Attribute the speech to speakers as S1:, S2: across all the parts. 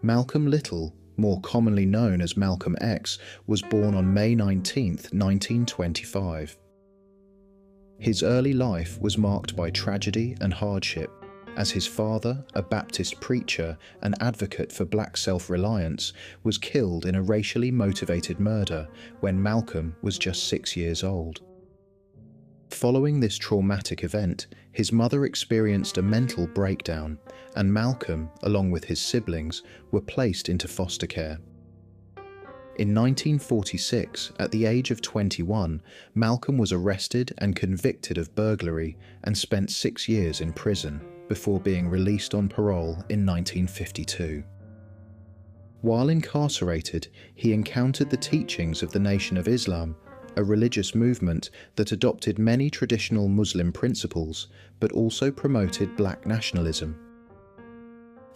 S1: Malcolm Little, more commonly known as Malcolm X, was born on May 19, 1925. His early life was marked by tragedy and hardship, as his father, a Baptist preacher and advocate for black self-reliance, was killed in a racially motivated murder when Malcolm was just 6 years old. Following this traumatic event, his mother experienced a mental breakdown, and Malcolm, along with his siblings, were placed into foster care. In 1946, at the age of 21, Malcolm was arrested and convicted of burglary and spent 6 years in prison before being released on parole in 1952. While incarcerated, he encountered the teachings of the Nation of Islam, a religious movement that adopted many traditional Muslim principles but also promoted black nationalism.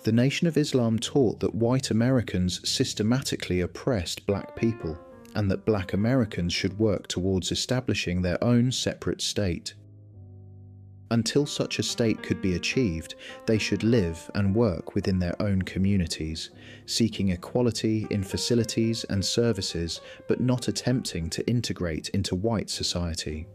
S1: The Nation of Islam taught that white Americans systematically oppressed black people and that black Americans should work towards establishing their own separate state. Until such a state could be achieved, they should live and work within their own communities, seeking equality in facilities and services, but not attempting to integrate into white society.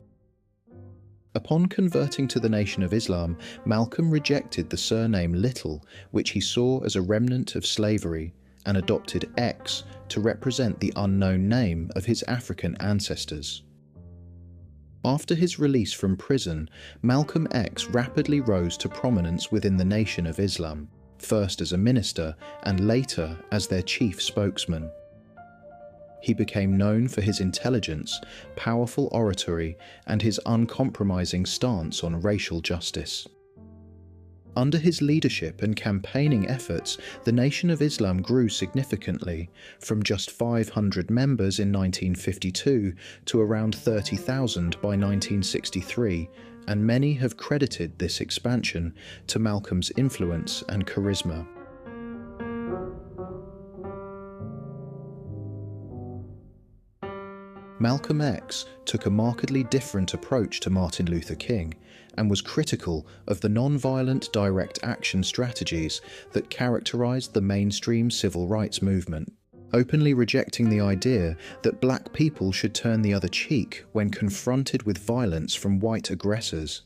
S1: Upon converting to the Nation of Islam, Malcolm rejected the surname Little, which he saw as a remnant of slavery, and adopted X to represent the unknown name of his African ancestors. After his release from prison, Malcolm X rapidly rose to prominence within the Nation of Islam, first as a minister and later as their chief spokesman. He became known for his intelligence, powerful oratory, and his uncompromising stance on racial justice. Under his leadership and campaigning efforts, the Nation of Islam grew significantly, from just 500 members in 1952 to around 30,000 by 1963, and many have credited this expansion to Malcolm's influence and charisma. Malcolm X took a markedly different approach to Martin Luther King and was critical of the non-violent direct action strategies that characterized the mainstream civil rights movement, openly rejecting the idea that black people should turn the other cheek when confronted with violence from white aggressors.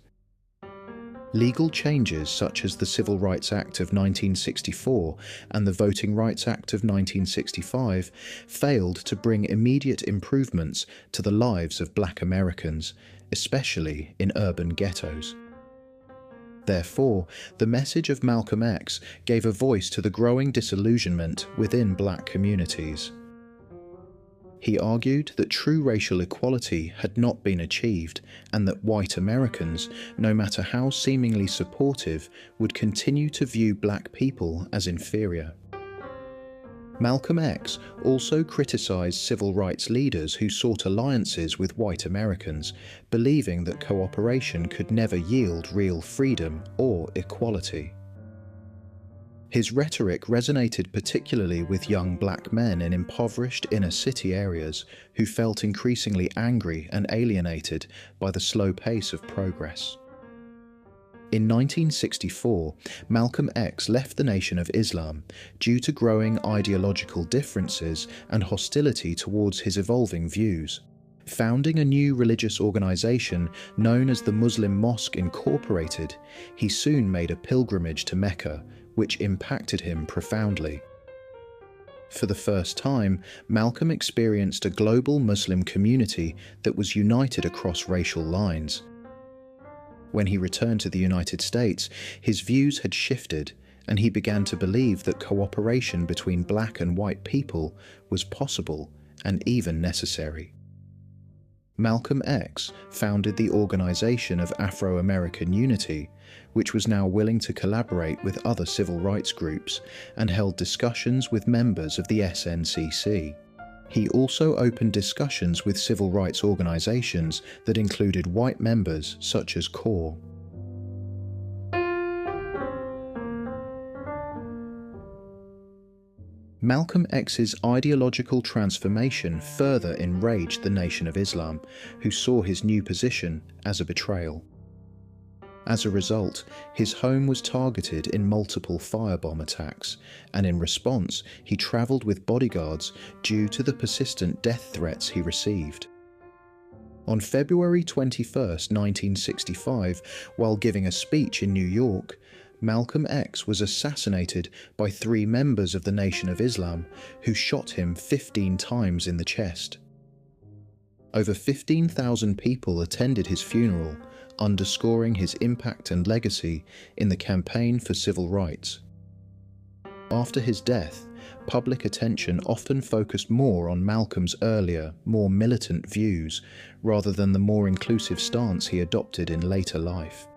S1: Legal changes such as the Civil Rights Act of 1964 and the Voting Rights Act of 1965 failed to bring immediate improvements to the lives of black Americans, especially in urban ghettos. Therefore, the message of Malcolm X gave a voice to the growing disillusionment within black communities. He argued that true racial equality had not been achieved and that white Americans, no matter how seemingly supportive, would continue to view black people as inferior. Malcolm X also criticized civil rights leaders who sought alliances with white Americans, believing that cooperation could never yield real freedom or equality. His rhetoric resonated particularly with young black men in impoverished inner-city areas who felt increasingly angry and alienated by the slow pace of progress. In 1964, Malcolm X left the Nation of Islam due to growing ideological differences and hostility towards his evolving views. Founding a new religious organization known as the Muslim Mosque Incorporated, he soon made a pilgrimage to Mecca, which impacted him profoundly. For the first time, Malcolm experienced a global Muslim community that was united across racial lines. When he returned to the United States, his views had shifted, and he began to believe that cooperation between black and white people was possible and even necessary. Malcolm X founded the Organization of Afro-American Unity, which was now willing to collaborate with other civil rights groups and held discussions with members of the SNCC. He also opened discussions with civil rights organizations that included white members such as CORE. Malcolm X's ideological transformation further enraged the Nation of Islam, who saw his new position as a betrayal. As a result, his home was targeted in multiple firebomb attacks, and in response, he travelled with bodyguards due to the persistent death threats he received. On February 21, 1965, while giving a speech in New York, Malcolm X was assassinated by 3 members of the Nation of Islam who shot him 15 times in the chest. Over 15,000 people attended his funeral, underscoring his impact and legacy in the campaign for civil rights. After his death, public attention often focused more on Malcolm's earlier, more militant views, rather than the more inclusive stance he adopted in later life.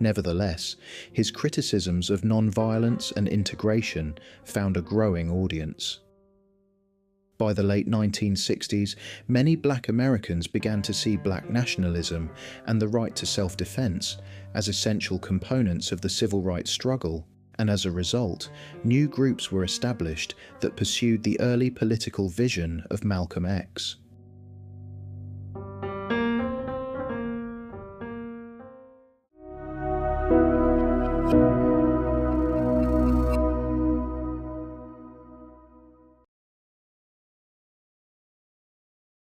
S1: Nevertheless, his criticisms of nonviolence and integration found a growing audience. By the late 1960s, many Black Americans began to see Black nationalism and the right to self-defense as essential components of the civil rights struggle, and as a result, new groups were established that pursued the early political vision of Malcolm X.